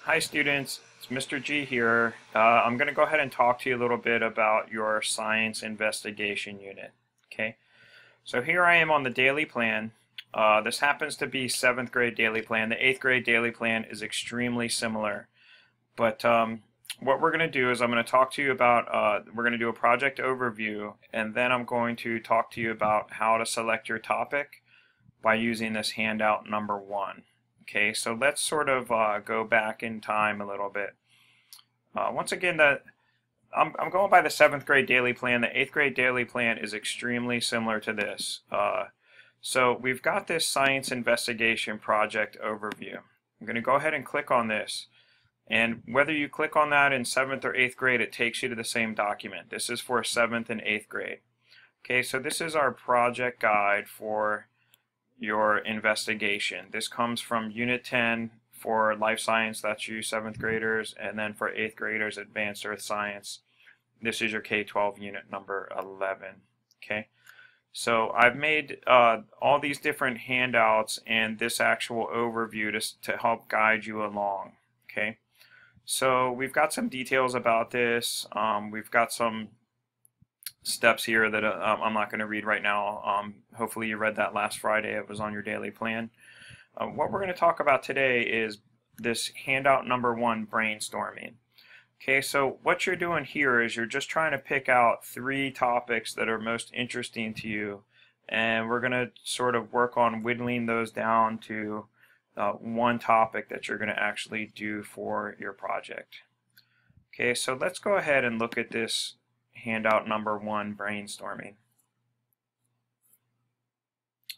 Hi students, it's Mr. G here. I'm going to go ahead and talk to you a little bit about your science investigation unit. Okay, so here I am on the daily plan. This happens to be 7th grade daily plan. The 8th grade daily plan is extremely similar. But what we're going to do is I'm going to talk to you about, we're going to do a project overview, and then I'm going to talk to you about how to select your topic by using this handout number 1. Okay, so let's sort of go back in time a little bit. Once again, I'm going by the 7th grade daily plan. The 8th grade daily plan is extremely similar to this. So we've got this science investigation project overview. I'm going to go ahead and click on this. And whether you click on that in 7th or 8th grade, it takes you to the same document. This is for 7th and 8th grade. Okay, so this is our project guide for your investigation. This comes from Unit 10 for Life Science, that's you 7th graders, and then for 8th graders, Advanced Earth Science. This is your K-12 unit number 11. Okay, so I've made all these different handouts and this actual overview to help guide you along. Okay, so we've got some details about this. We've got some steps here that I'm not going to read right now. Hopefully you read that last Friday. It was on your daily plan. What we're going to talk about today is this handout number 1, brainstorming. Okay, so what you're doing here is you're just trying to pick out 3 topics that are most interesting to you, and we're going to sort of work on whittling those down to one topic that you're going to actually do for your project. Okay, so let's go ahead and look at this handout number 1, brainstorming.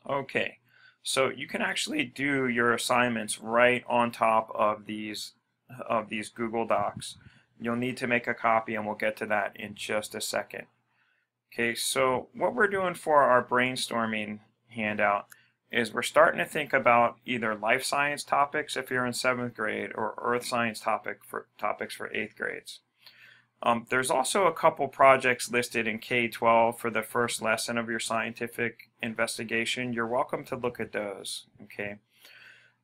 Okay, so you can actually do your assignments right on top of these Google Docs. You'll need to make a copy, and we'll get to that in just a second. Okay, so what we're doing for our brainstorming handout is we're starting to think about either life science topics if you're in 7th grade or earth science topics for 8th grades. There's also a couple projects listed in K-12 for the first lesson of your scientific investigation. You're welcome to look at those, okay?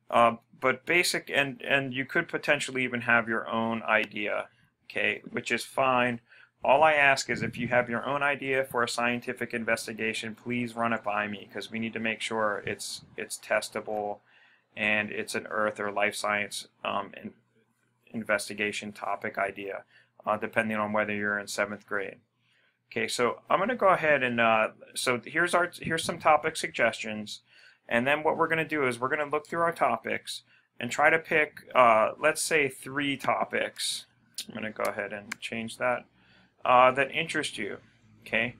But basic, and you could potentially even have your own idea, okay, which is fine. All I ask is if you have your own idea for a scientific investigation, please run it by me, because we need to make sure it's testable and it's an earth or life science investigation topic idea. Depending on whether you're in 7th grade. Okay, so I'm going to go ahead and so here's some topic suggestions, and then what we're going to do is we're going to look through our topics and try to pick let's say 3 topics. I'm going to go ahead and change that that interest you. Okay,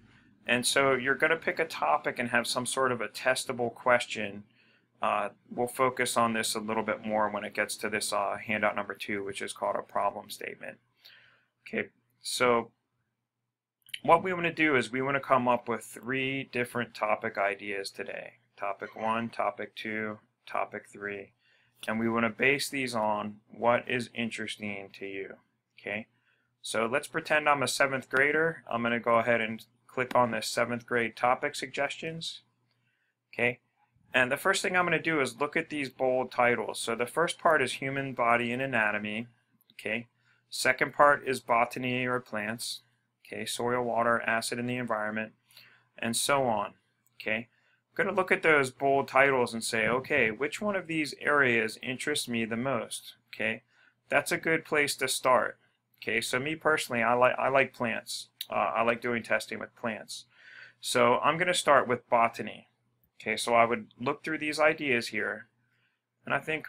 and so you're going to pick a topic and have some sort of a testable question. We'll focus on this a little bit more when it gets to this handout number 2, which is called a problem statement. Okay, so what we want to do is we want to come up with 3 different topic ideas today. Topic 1, topic 2, topic 3. And we want to base these on what is interesting to you. Okay, so let's pretend I'm a 7th grader. I'm going to go ahead and click on this 7th grade topic suggestions. Okay, and the first thing I'm going to do is look at these bold titles. So the first part is human body and anatomy. Okay. Second part is botany or plants, okay, soil, water, acid in the environment, and so on. Okay, I'm going to look at those bold titles and say, okay, which one of these areas interests me the most? Okay, that's a good place to start. Okay, so me personally, I like plants. I like doing testing with plants. So I'm going to start with botany. Okay, so I would look through these ideas here, and I think,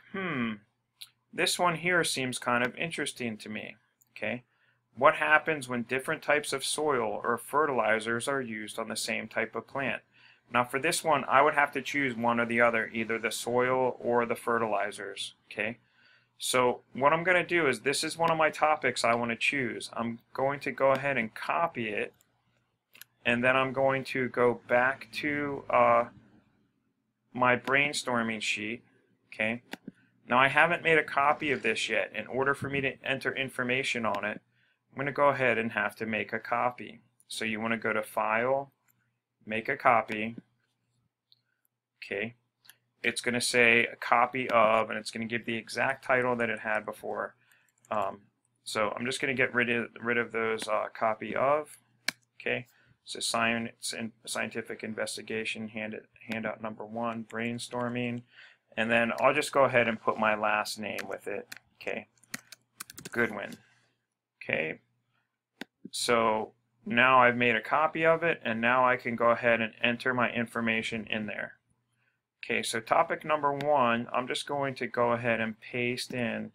this one here seems kind of interesting to me. Okay, what happens when different types of soil or fertilizers are used on the same type of plant? Now for this one, I would have to choose one or the other, either the soil or the fertilizers. Okay, so what I'm going to do is, this is one of my topics I want to choose. I'm going to go ahead and copy it, and then I'm going to go back to my brainstorming sheet. Okay, now I haven't made a copy of this yet. In order for me to enter information on it, I'm going to go ahead and have to make a copy. So you want to go to File, Make a Copy. Okay, it's going to say a copy of, and it's going to give the exact title that it had before. So I'm just going to get rid of those copy of. Okay, so science and scientific investigation handout number 1, brainstorming, and then I'll just go ahead and put my last name with it. Okay, Goodwin. Okay, so now I've made a copy of it, and now I can go ahead and enter my information in there. Okay, so topic number 1, I'm just going to go ahead and paste in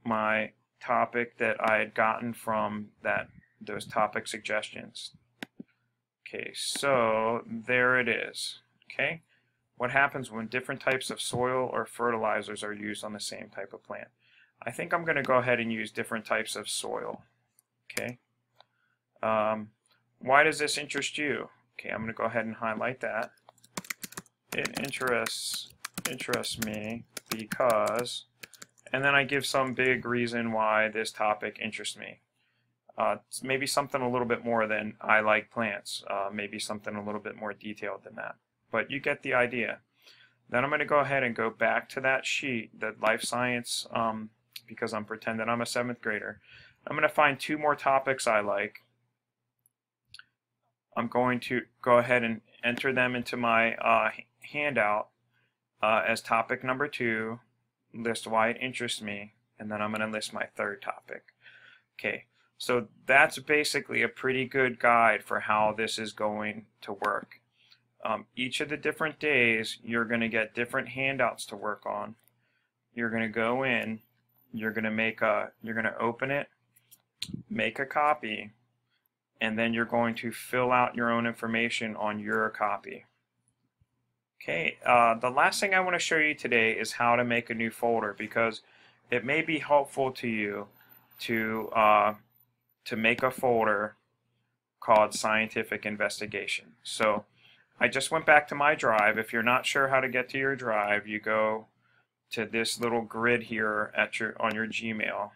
my topic that I had gotten from those topic suggestions. Okay, so there it is. Okay, what happens when different types of soil or fertilizers are used on the same type of plant? I think I'm going to go ahead and use different types of soil. Okay, why does this interest you? Okay, I'm going to go ahead and highlight that. It interests me because, and then I give some big reason why this topic interests me. Maybe something a little bit more than I like plants, maybe something a little bit more detailed than that, but you get the idea. Then I'm going to go ahead and go back to that sheet, the life science, because I'm pretending I'm a 7th grader. I'm going to find 2 more topics I like. I'm going to go ahead and enter them into my handout as topic number 2, list why it interests me, and then I'm going to list my 3rd topic. Okay, so that's basically a pretty good guide for how this is going to work. Each of the different days, you're going to get different handouts to work on. You're going to go in, you're going to open it, make a copy, and then you're going to fill out your own information on your copy. Okay, the last thing I want to show you today is how to make a new folder, because it may be helpful to you to make a folder called Scientific Investigation. So I just went back to my drive. If you're not sure how to get to your drive, you go to this little grid here on your Gmail.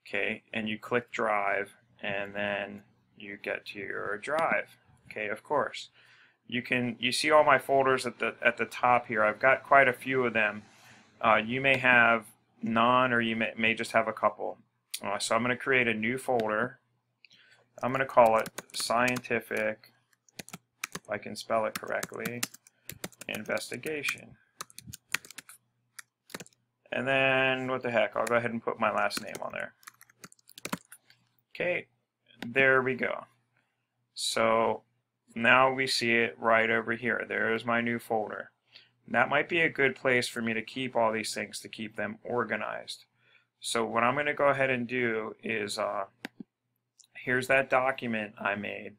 Okay, and you click Drive, and then you get to your drive. Okay, of course. You see all my folders at the top here. I've got quite a few of them. You may have none, or you may just have a couple. So I'm going to create a new folder. I'm going to call it Scientific, if I can spell it correctly, Investigation. And then, what the heck, I'll go ahead and put my last name on there. Okay, there we go. So now we see it right over here. There's my new folder. That might be a good place for me to keep all these things, to keep them organized. So what I'm going to go ahead and do is, here's that document I made.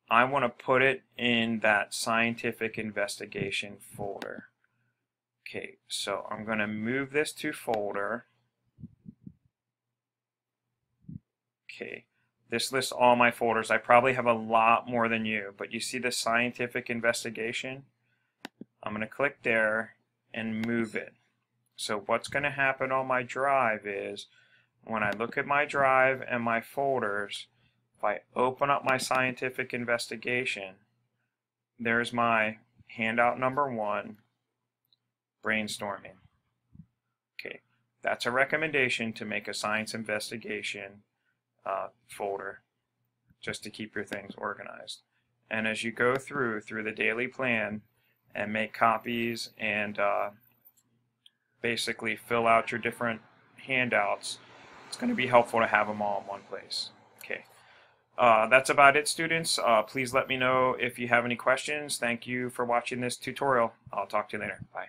I want to put it in that Scientific Investigation folder. Okay, so I'm going to move this to folder. Okay, this lists all my folders. I probably have a lot more than you, but you see the Scientific Investigation? I'm going to click there and move it. So what's going to happen on my drive is, when I look at my drive and my folders, if I open up my Scientific Investigation, there's my handout number 1, brainstorming. Okay, that's a recommendation to make a science investigation folder, just to keep your things organized. And as you go through the daily plan and make copies and basically fill out your different handouts, it's going to be helpful to have them all in one place. Okay, that's about it, students. Please let me know if you have any questions. Thank you for watching this tutorial. I'll talk to you later. Bye.